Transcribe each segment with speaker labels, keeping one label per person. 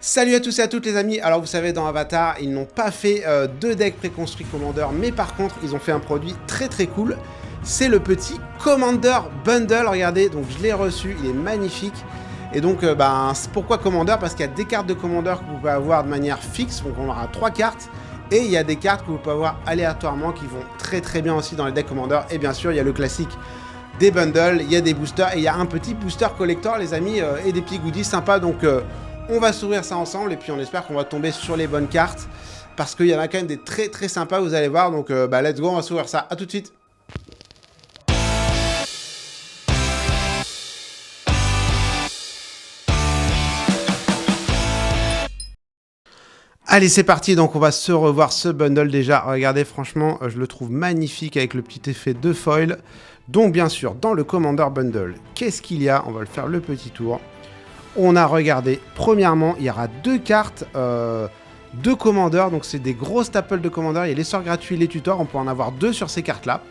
Speaker 1: Salut à tous et à toutes les amis. Alors vous savez, dans Avatar ils n'ont pas fait deux decks préconstruits Commander, mais par contre ils ont fait un produit très cool. C'est le petit Commander Bundle. Regardez, donc je l'ai reçu, il est magnifique. Et donc pourquoi Commander? Parce qu'il y a des cartes de Commander que vous pouvez avoir de manière fixe, donc on aura 3 cartes. Et il y a des cartes que vous pouvez avoir aléatoirement qui vont très bien aussi dans les decks Commander. Et bien sûr il y a le classique des bundles, il y a des boosters et il y a un petit booster collector les amis, et des petits goodies sympas. Donc on va s'ouvrir ça ensemble et puis on espère qu'on va tomber sur les bonnes cartes parce qu'il y en a quand même des très sympas, vous allez voir. Donc let's go, on va s'ouvrir ça. À tout de suite. Allez, c'est parti, donc on va se revoir ce bundle déjà. Regardez, franchement, je le trouve magnifique avec le petit effet de foil. Donc bien sûr, dans le Commander Bundle, qu'est-ce qu'il y a? On va le faire le petit tour. On a regardé, premièrement, il y aura 2 cartes de Commander, donc c'est des gros staples de Commander. Il y a les sorts gratuits, les tutors, on peut en avoir 2 sur ces cartes-là.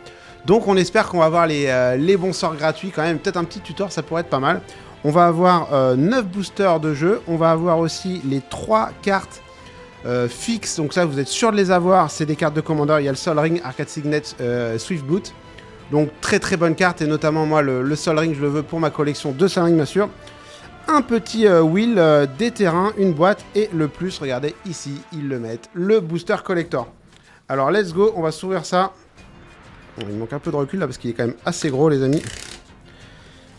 Speaker 1: Donc on espère qu'on va avoir les bons sorts gratuits quand même, peut-être un petit tutor, ça pourrait être pas mal. On va avoir 9 boosters de jeu, on va avoir aussi les 3 cartes fixes, donc ça vous êtes sûr de les avoir, c'est des cartes de Commander. Il y a le Sol Ring, Arcade Signet, Swift Boot, donc très bonne carte, et notamment moi le Sol Ring je le veux pour ma collection de Sol Ring bien sûr. Un petit wheel, des terrains, une boîte, et le plus, regardez ici, ils le mettent, le booster collector. Alors let's go, on va s'ouvrir ça. Bon, il manque un peu de recul là parce qu'il est quand même assez gros les amis.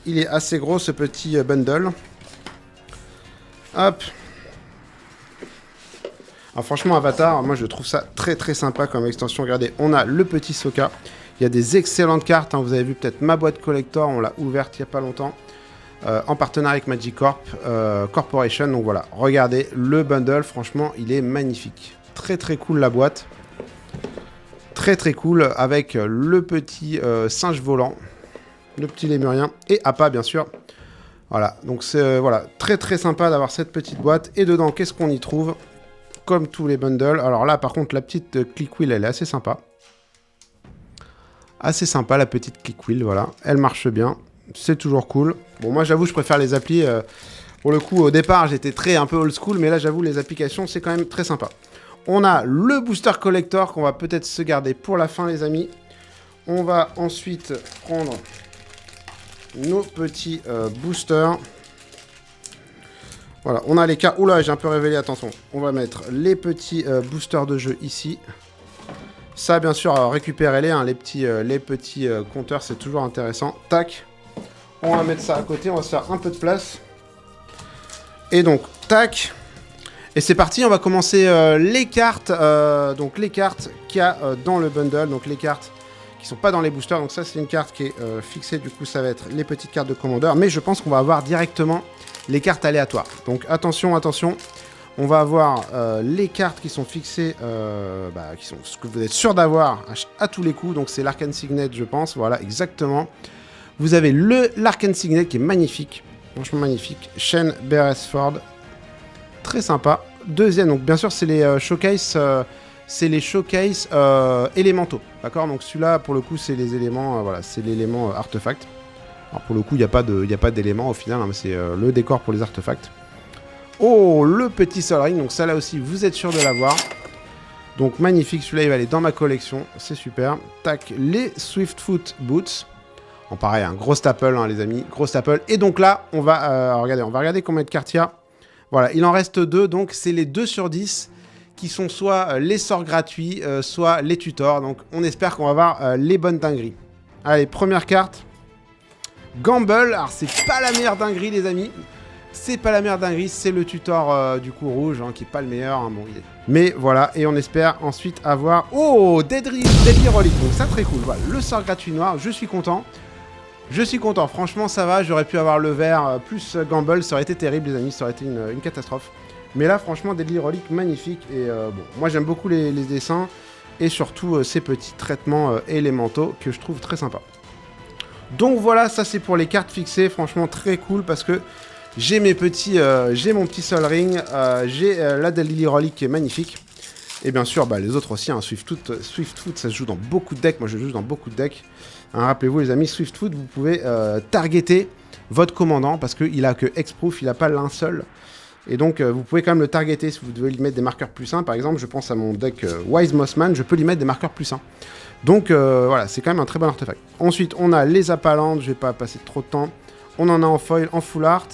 Speaker 1: Il est assez gros ce petit bundle. Hop. Alors franchement Avatar, moi je trouve ça très sympa comme extension. Regardez, on a le petit Sokka. Il y a des excellentes cartes, hein. Vous avez vu peut-être ma boîte collector, on l'a ouverte il n'y a pas longtemps. En partenariat avec Magic Corporation. Donc voilà, regardez le bundle, franchement il est magnifique. Très cool la boîte. Très cool avec le petit singe volant, le petit lémurien et Appa bien sûr. Voilà, donc c'est voilà, très sympa d'avoir cette petite boîte. Et dedans, qu'est-ce qu'on y trouve? Comme tous les bundles. Alors là par contre la petite click wheel elle est assez sympa. Assez sympa la petite click wheel, voilà. Elle marche bien. C'est toujours cool. Bon, moi j'avoue, je préfère les applis. Pour le coup, au départ, j'étais un peu old school, mais là j'avoue, les applications, c'est quand même très sympa. On a le booster collector qu'on va peut-être se garder pour la fin, les amis. On va ensuite prendre nos petits boosters. Voilà, on a les cartes. Oula, j'ai un peu révélé, attention. On va mettre les petits boosters de jeu ici. Ça, bien sûr, récupérez-les, hein, les petits compteurs, c'est toujours intéressant. Tac. On va mettre ça à côté, on va se faire un peu de place. Et donc, tac. Et c'est parti, on va commencer les cartes. Donc les cartes qu'il y a dans le bundle. Donc les cartes qui sont pas dans les boosters. Donc ça, c'est une carte qui est fixée. Du coup, ça va être les petites cartes de Commander. Mais je pense qu'on va avoir directement les cartes aléatoires. Donc attention. On va avoir les cartes qui sont fixées, qui sont ce que vous êtes sûr d'avoir à tous les coups. Donc c'est l'Arcane Signet, je pense. Voilà, exactement. Vous avez l'Arcane Signet qui est magnifique. Franchement magnifique. Shen Beresford. Très sympa. Deuxième, donc bien sûr, c'est les showcase. Élémentaux. D'accord. Donc celui-là, pour le coup, c'est les éléments. Voilà, c'est l'élément artefact. Alors pour le coup, il n'y a pas d'élément au final, hein, mais c'est le décor pour les artefacts. Oh, le petit Sol Ring. Donc ça, là aussi, vous êtes sûr de l'avoir. Donc magnifique. Celui-là, il va aller dans ma collection. C'est super. Tac. Les Swiftfoot Boots. Bon, pareil, un gros staple, hein, les amis, gros staple. Et donc là, on va regarder combien de cartes il y a. Voilà, il en reste 2, donc c'est les 2 sur 10 qui sont soit les sorts gratuits, soit les tutors. Donc on espère qu'on va avoir les bonnes dingueries. Allez, première carte. Gamble. Alors c'est pas la meilleure dinguerie, les amis. C'est pas la meilleure dinguerie, c'est le tutor du coup rouge, hein, qui est pas le meilleur. Hein, bon, mais voilà, et on espère ensuite avoir... Oh, Deadly Relic. Donc ça, très cool. Voilà, le sort gratuit noir, je suis content. Franchement ça va, j'aurais pu avoir le vert plus Gamble, ça aurait été terrible les amis, ça aurait été une catastrophe. Mais là franchement Deadly Relic magnifique, et bon, moi j'aime beaucoup les dessins, et surtout ces petits traitements élémentaux que je trouve très sympa. Donc voilà, ça c'est pour les cartes fixées, franchement très cool, parce que j'ai mon petit Sol Ring, j'ai la Deadly Relic qui est magnifique, et bien sûr les autres aussi, hein, Swiftfoot ça se joue dans beaucoup de decks, moi je joue dans beaucoup de decks. Hein, rappelez-vous les amis, Swiftfoot, vous pouvez targeter votre commandant parce qu'il a que Hexproof, il n'a pas linceul. Et donc, vous pouvez quand même le targeter si vous devez lui mettre des marqueurs +1. Par exemple, je pense à mon deck Wise Mossman, je peux lui mettre des marqueurs +1. Donc, voilà, c'est quand même un très bon artefact. Ensuite, on a les Apalandes, je vais pas passer trop de temps. On en a en foil, en full art.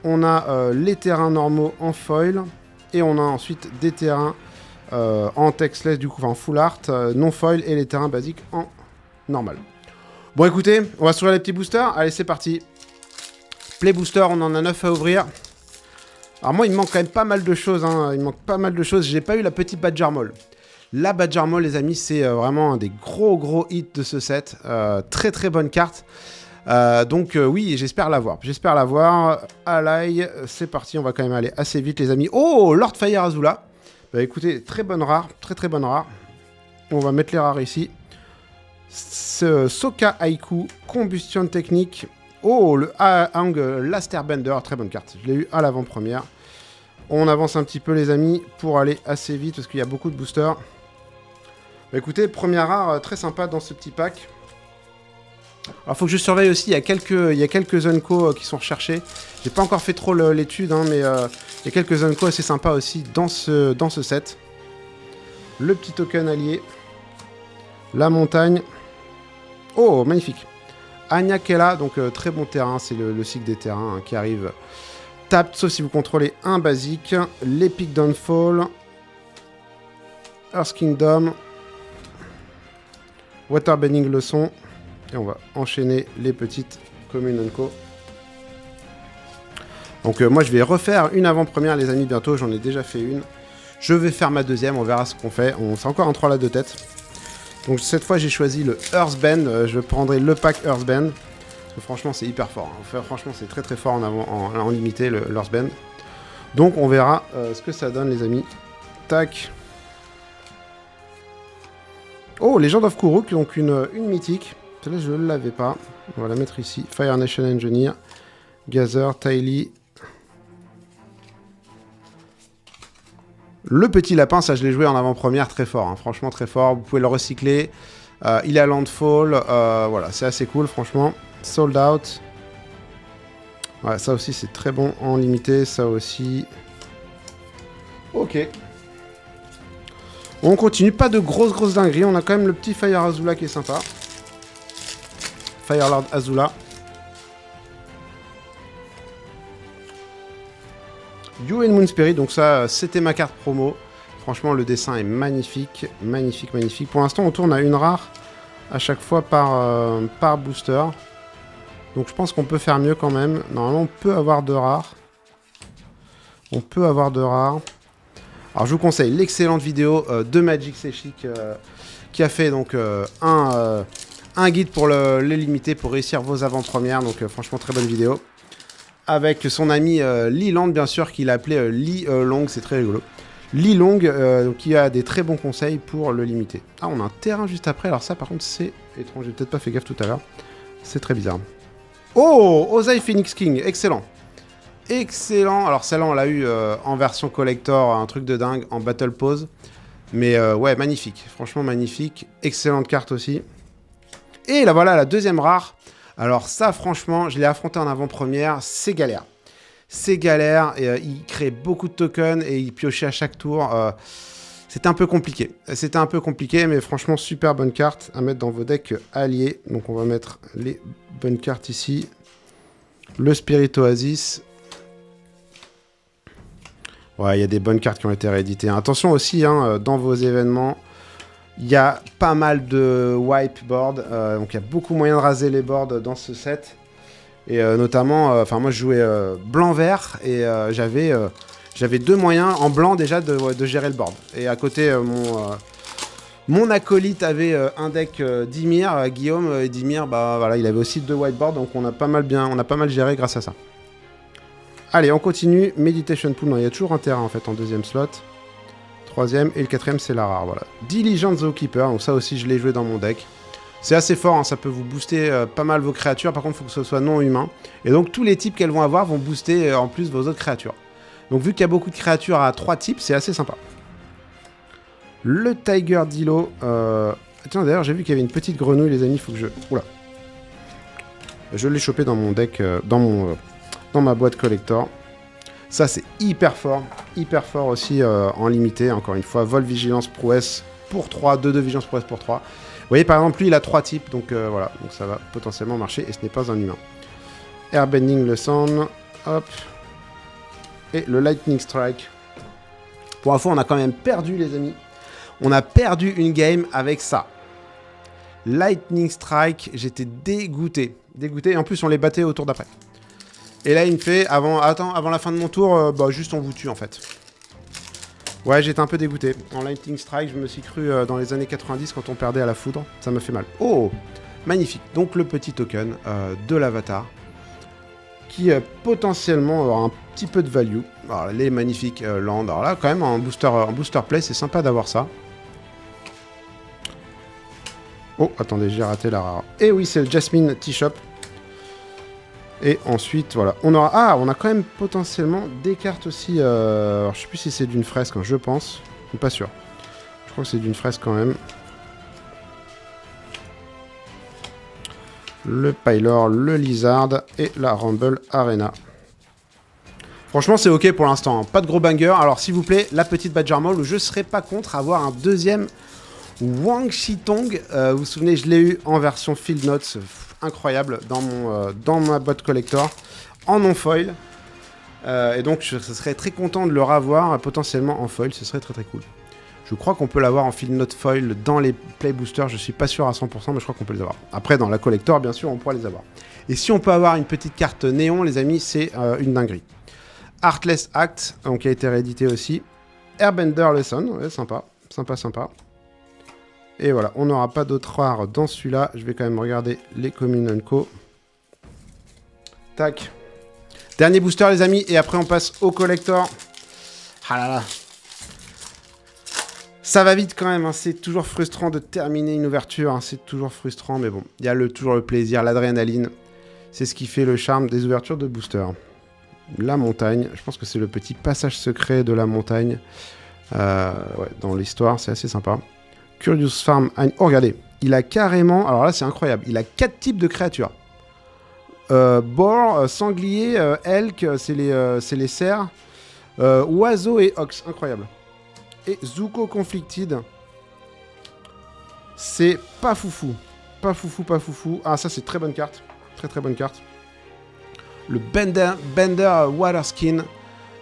Speaker 1: On a les terrains normaux en foil. Et on a ensuite des terrains en textless, du coup, enfin en full art, non foil, et les terrains basiques en normal. Bon, écoutez, on va s'ouvrir les petits boosters. Allez, c'est parti. Play booster, on en a 9 à ouvrir. Alors moi, il me manque quand même pas mal de choses. Hein. Il me manque pas mal de choses. J'ai pas eu la petite Badger Maul. La Badger Maul, les amis, c'est vraiment un des gros hits de ce set. Très très bonne carte. Donc oui, j'espère l'avoir. J'espère l'avoir. Ally, c'est parti. On va quand même aller assez vite, les amis. Oh, Lord Fire Azula. Bah écoutez, très bonne rare. Très bonne rare. On va mettre les rares ici. Soka Haiku, Combustion Technique. Oh, le Hang Last Airbender, très bonne carte. Je l'ai eu à l'avant-première. On avance un petit peu, les amis, pour aller assez vite, parce qu'il y a beaucoup de boosters. Bah, écoutez, première rare, très sympa dans ce petit pack. Alors, faut que je surveille aussi, il y a quelques Unco qui sont recherchés. J'ai pas encore fait trop l'étude, hein, mais il y a quelques Unco assez sympas aussi dans ce set. Le petit token allié. La montagne. Oh, magnifique. Anyakela, donc très bon terrain, c'est le cycle des terrains qui arrive. Tapped, sauf si vous contrôlez un basique. L'Epic Downfall. Earth Kingdom. Waterbending Leçon. Et on va enchaîner les petites communes Co. Donc moi je vais refaire une avant-première, les amis, bientôt. J'en ai déjà fait une. Je vais faire ma deuxième, on verra ce qu'on fait. C'est encore un 3 là de tête. Donc cette fois j'ai choisi le Earthbend, je prendrai le pack Earthbend. Parce que franchement c'est hyper fort. Hein. Franchement c'est très fort en limité le Earthbend. Donc on verra ce que ça donne, les amis. Tac. Oh, Legend of Kuruk, donc une mythique. Celle-là je ne l'avais pas. On va la mettre ici. Fire Nation Engineer. Gazer, Tylee. Le petit lapin, ça je l'ai joué en avant-première, très fort, hein, franchement très fort, vous pouvez le recycler, il est à Landfall, voilà, c'est assez cool franchement, Sold Out, ouais, ça aussi c'est très bon en limité, ça aussi, ok, on continue, pas de grosses dingueries, on a quand même le petit Fire Azula qui est sympa, Firelord Azula, You and Moon Spirit, donc ça, c'était ma carte promo. Franchement, le dessin est magnifique. Magnifique. Pour l'instant, on tourne à une rare à chaque fois par booster. Donc je pense qu'on peut faire mieux quand même. Normalement, on peut avoir deux rares. Alors, je vous conseille l'excellente vidéo de Magic C'est Chic qui a fait donc un guide pour les limiter, pour réussir vos avant-premières. Donc franchement, très bonne vidéo. Avec son ami Lee Long, bien sûr, qu'il a appelé Lee Long, c'est très rigolo. Lee Long, qui a des très bons conseils pour le limiter. Ah, on a un terrain juste après, alors ça par contre c'est étrange, j'ai peut-être pas fait gaffe tout à l'heure. C'est très bizarre. Oh, Ozai Phoenix King, excellent. Alors celle-là on l'a eu en version collector, un truc de dingue, en battle pose. Mais ouais, magnifique, franchement magnifique. Excellente carte aussi. Et là voilà, la deuxième rare. Alors ça, franchement, je l'ai affronté en avant-première, c'est galère. C'est galère, et, il crée beaucoup de tokens et il piochait à chaque tour. C'était un peu compliqué. Mais franchement, super bonne carte à mettre dans vos decks alliés. Donc on va mettre les bonnes cartes ici. Le Spirit Oasis. Ouais, il y a des bonnes cartes qui ont été rééditées. Attention aussi, hein, dans vos événements... Il y a pas mal de wipe board, donc il y a beaucoup moyen de raser les boards dans ce set. Et notamment, moi je jouais blanc-vert et j'avais deux moyens en blanc déjà de gérer le board. Et à côté, mon acolyte avait un deck Dimir, Guillaume, et Dimir, bah voilà, il avait aussi deux whiteboards, donc on a pas mal géré grâce à ça. Allez, on continue. Meditation Pool, non, il y a toujours un terrain en fait en deuxième slot. Troisième, et le quatrième c'est la rare, voilà. Diligent Zookeeper, donc ça aussi je l'ai joué dans mon deck. C'est assez fort, hein, ça peut vous booster pas mal vos créatures, par contre il faut que ce soit non humain. Et donc tous les types qu'elles vont avoir vont booster en plus vos autres créatures. Donc vu qu'il y a beaucoup de créatures à 3 types, c'est assez sympa. Le Tiger Dilo, tiens d'ailleurs j'ai vu qu'il y avait une petite grenouille les amis, il faut que je... Oula. Je l'ai chopé dans mon deck, dans ma boîte collector. Ça, c'est hyper fort aussi en limité. Encore une fois, vol, vigilance, prouesse pour 3, 2 de vigilance, prouesse pour 3. Vous voyez, par exemple, lui, il a 3 types, donc voilà. Donc ça va potentiellement marcher, et ce n'est pas un humain. Airbending, le Sand, hop. Et le Lightning Strike. Pour info, on a quand même perdu, les amis. On a perdu une game avec ça. Lightning Strike, j'étais dégoûté. Dégoûté, et en plus, on les battait au tour d'après. Et là, il me fait, avant la fin de mon tour, juste on vous tue, en fait. Ouais, j'étais un peu dégoûté. En Lightning Strike, je me suis cru dans les années 90, quand on perdait à la foudre. Ça me fait mal. Oh, magnifique. Donc, le petit token de l'avatar, qui potentiellement aura un petit peu de value. Alors, les magnifiques land. Alors là, quand même, en booster play, c'est sympa d'avoir ça. Oh, attendez, j'ai raté la rare. Et oui, c'est le Jasmine T-Shop. Et ensuite, voilà. On a quand même potentiellement des cartes aussi. Alors, je sais plus si c'est d'une fresque, hein, je pense. Je suis pas sûr. Je crois que c'est d'une fresque quand même. Le Pylor, le Lizard et la Rumble Arena. Franchement, c'est ok pour l'instant. Hein. Pas de gros banger. Alors, s'il vous plaît, la petite Badger Maul, je serais pas contre avoir un deuxième Wang Shitong. Vous vous souvenez, je l'ai eu en version Field Notes. Incroyable dans ma boîte collector en non-foil. Et donc, je serais très content de le revoir potentiellement en foil. Ce serait très très cool. Je crois qu'on peut l'avoir en Field Note foil dans les Play Boosters. Je suis pas sûr à 100%, mais je crois qu'on peut les avoir. Après, dans la collector, bien sûr, on pourra les avoir. Et si on peut avoir une petite carte néon, les amis, c'est une dinguerie. Heartless Act, donc, qui a été réédité aussi. Airbender Lesson, ouais, sympa. Sympa. Et voilà, on n'aura pas d'autres rares dans celui-là. Je vais quand même regarder les communes co. Tac. Dernier booster, les amis. Et après, on passe au collector. Ah là là. Ça va vite quand même. Hein. C'est toujours frustrant de terminer une ouverture. Hein. C'est toujours frustrant. Mais bon, il y a toujours le plaisir, l'adrénaline. C'est ce qui fait le charme des ouvertures de booster. La montagne. Je pense que c'est le petit passage secret de la montagne. Ouais, dans l'histoire, c'est assez sympa. Curious Farm. Oh, regardez, il a carrément... Alors là, c'est incroyable. Il a 4 types de créatures. Boar, sanglier, elk, c'est les cerfs. Oiseau et ox. Incroyable. Et Zuko Conflicted. C'est pas foufou. Pas foufou. Ah, ça, c'est très bonne carte. Très bonne carte. Le Bender Waterskin.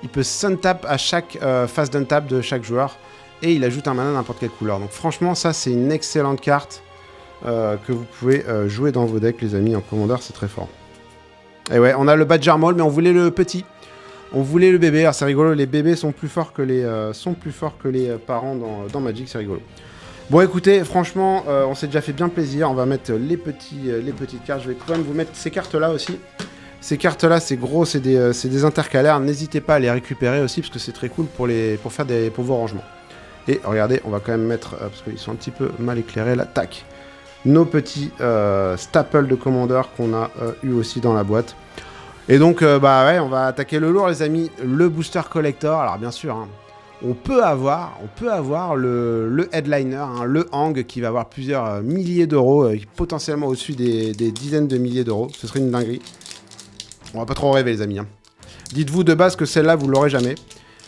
Speaker 1: Il peut Sun-Tap à chaque phase d'un-tap de chaque joueur. Et il ajoute un mana n'importe quelle couleur. Donc franchement, ça, c'est une excellente carte que vous pouvez jouer dans vos decks, les amis. En commandeur, c'est très fort. Et ouais, on a le Badger Maul, mais on voulait le petit. On voulait le bébé. Alors c'est rigolo, les bébés sont plus forts que les parents dans Magic, c'est rigolo. Bon, écoutez, franchement, on s'est déjà fait bien plaisir. On va mettre les petites cartes. Je vais quand même vous mettre ces cartes-là aussi. Ces cartes-là, c'est gros, c'est des intercalaires. N'hésitez pas à les récupérer aussi, parce que c'est très cool pour vos rangements. Et regardez, on va quand même mettre, parce qu'ils sont un petit peu mal éclairés là, tac, nos petits staples de commandeurs qu'on a eu aussi dans la boîte. Et donc, ouais, on va attaquer le lourd, les amis, le booster collector. Alors bien sûr, hein, on peut avoir le headliner, hein, le hang, qui va avoir plusieurs milliers d'euros, potentiellement au-dessus des dizaines de milliers d'euros. Ce serait une dinguerie. On va pas trop rêver, les amis. Hein. Dites-vous de base que celle-là, vous l'aurez jamais.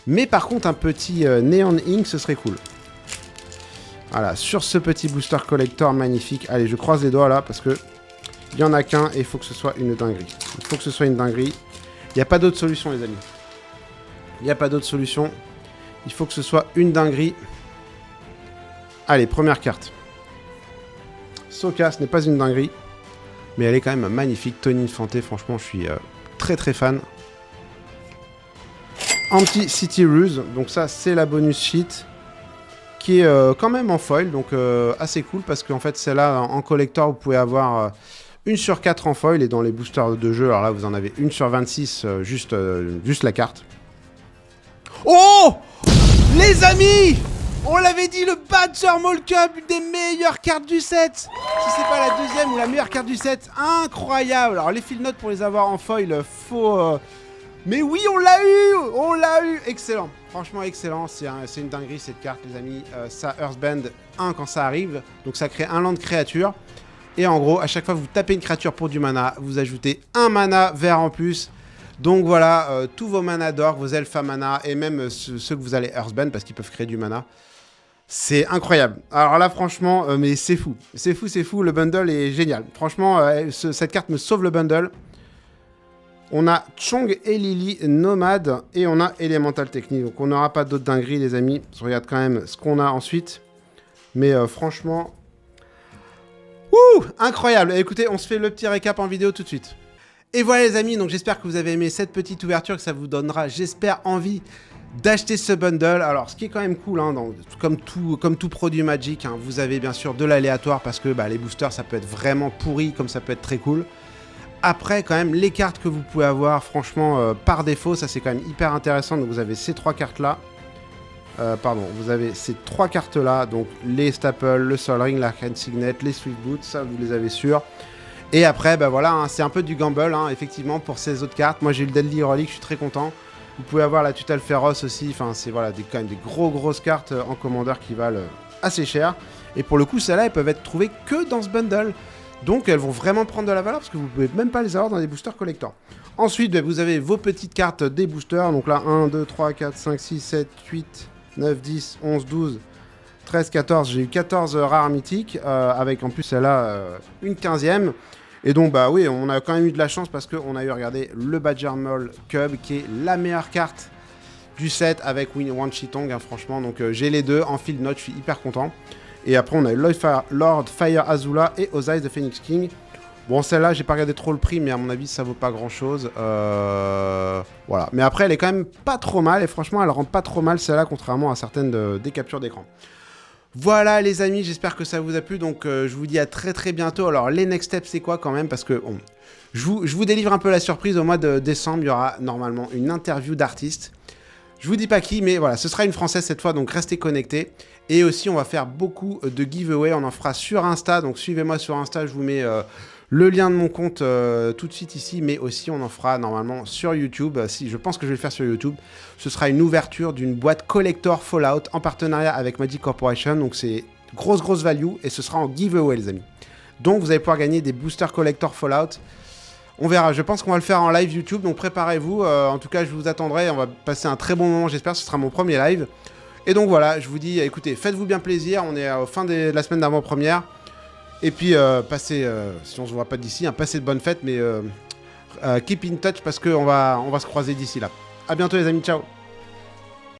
Speaker 1: Mais par contre, un petit Neon Ink, ce serait cool. Voilà, sur ce petit booster collector magnifique. Allez, je croise les doigts là, parce que il n'y en a qu'un et il faut que ce soit une dinguerie. Il faut que ce soit une dinguerie. Il n'y a pas d'autre solution, les amis. Il n'y a pas d'autre solution. Il faut que ce soit une dinguerie. Allez, première carte. Soka, ce n'est pas une dinguerie. Mais elle est quand même magnifique. Tony Infanté, franchement, je suis très fan. Anti-City Ruse, donc ça c'est la bonus sheet qui est quand même en foil, donc assez cool parce qu'en fait celle-là en collector vous pouvez avoir 1 sur 4 en foil et dans les boosters de jeu, alors là vous en avez 1 sur 26, juste la carte. Oh les amis, on l'avait dit, le Badger Maul Cup, une des meilleures cartes du set. Si c'est pas la deuxième ou la meilleure carte du set, incroyable. Alors les field notes pour les avoir en foil, faut... Mais oui, on l'a eu, excellent, franchement excellent, c'est une dinguerie cette carte, les amis. Ça Earthband 1 quand ça arrive, donc ça crée un land créature, et en gros, à chaque fois que vous tapez une créature pour du mana, vous ajoutez un mana vert en plus, Donc voilà, tous vos mana d'orgue, vos elfes à mana, et même ceux que vous allez Earthbend, parce qu'ils peuvent créer du mana. C'est incroyable. Alors là, franchement, mais c'est fou. C'est fou, c'est fou. Le bundle est génial. Franchement, cette carte me sauve le bundle. On a Chong et Lily Nomade, et on a Elemental Technique. Donc on n'aura pas d'autres dingueries, les amis. Je regarde quand même ce qu'on a ensuite. Mais franchement... Ouh, incroyable. Écoutez, on se fait le petit récap en vidéo tout de suite. Et voilà les amis, donc j'espère que vous avez aimé cette petite ouverture, que ça vous donnera, j'espère, envie d'acheter ce bundle. Alors ce qui est quand même cool, hein, comme tout produit Magic, hein, vous avez bien sûr de l'aléatoire parce que les boosters ça peut être vraiment pourri comme ça peut être très cool. Après quand même les cartes que vous pouvez avoir franchement par défaut, ça c'est quand même hyper intéressant. Donc vous avez ces trois cartes là. Vous avez ces trois cartes là, donc les Staples, le Sol Ring, l'Arcane Signet, les Swift Boots, ça vous les avez sûr. Et après, voilà, hein, c'est un peu du gamble, hein, effectivement, pour ces autres cartes. Moi, j'ai eu le Deadly Relic, je suis très content. Vous pouvez avoir la Tutelle Féroce aussi. Enfin, c'est voilà, quand même des grosses cartes en commandeur qui valent assez cher. Et pour le coup, celles-là, elles peuvent être trouvées que dans ce bundle. Donc, elles vont vraiment prendre de la valeur parce que vous pouvez même pas les avoir dans les boosters collector. Ensuite, vous avez vos petites cartes des boosters. Donc là, 1, 2, 3, 4, 5, 6, 7, 8, 9, 10, 11, 12... 13, 14, j'ai eu 14 rares mythiques, avec en plus celle-là une 15e. Et donc bah oui, on a quand même eu de la chance parce qu'on a eu, regardez, le Badger Maul Cub qui est la meilleure carte du set avec Wan Chitong, hein, franchement. Donc j'ai les deux en field note, je suis hyper content. Et après on a eu Lord Fire Azula et Osiris de Phoenix King. Bon, celle-là, j'ai pas regardé trop le prix, mais à mon avis, ça vaut pas grand-chose. Voilà. Mais après, elle est quand même pas trop mal, et franchement, elle rend pas trop mal celle-là, contrairement à certaines des captures d'écran. Voilà les amis, j'espère que ça vous a plu, donc je vous dis à très bientôt. Alors les next steps c'est quoi quand même, parce que je vous délivre un peu la surprise. Au mois de décembre, il y aura normalement une interview d'artiste. Je vous dis pas qui, mais voilà, ce sera une française cette fois, donc restez connectés. Et aussi on va faire beaucoup de giveaways, on en fera sur Insta, donc suivez-moi sur Insta, je vous mets le lien de mon compte tout de suite ici, mais aussi on en fera normalement sur YouTube. Je pense que je vais le faire sur YouTube. Ce sera une ouverture d'une boîte collector Fallout en partenariat avec Magic Corporation. Donc c'est grosse value et ce sera en giveaway les amis. Donc vous allez pouvoir gagner des boosters collector Fallout. On verra, je pense qu'on va le faire en live YouTube, donc préparez-vous. En tout cas, je vous attendrai, on va passer un très bon moment, j'espère. Ce sera mon premier live. Et donc voilà, je vous dis, écoutez, faites-vous bien plaisir. On est au fin de la semaine d'avant-première. Et puis, passez, si on se voit pas d'ici, passez de bonnes fêtes, mais keep in touch parce qu'on va se croiser d'ici là. A bientôt les amis, ciao.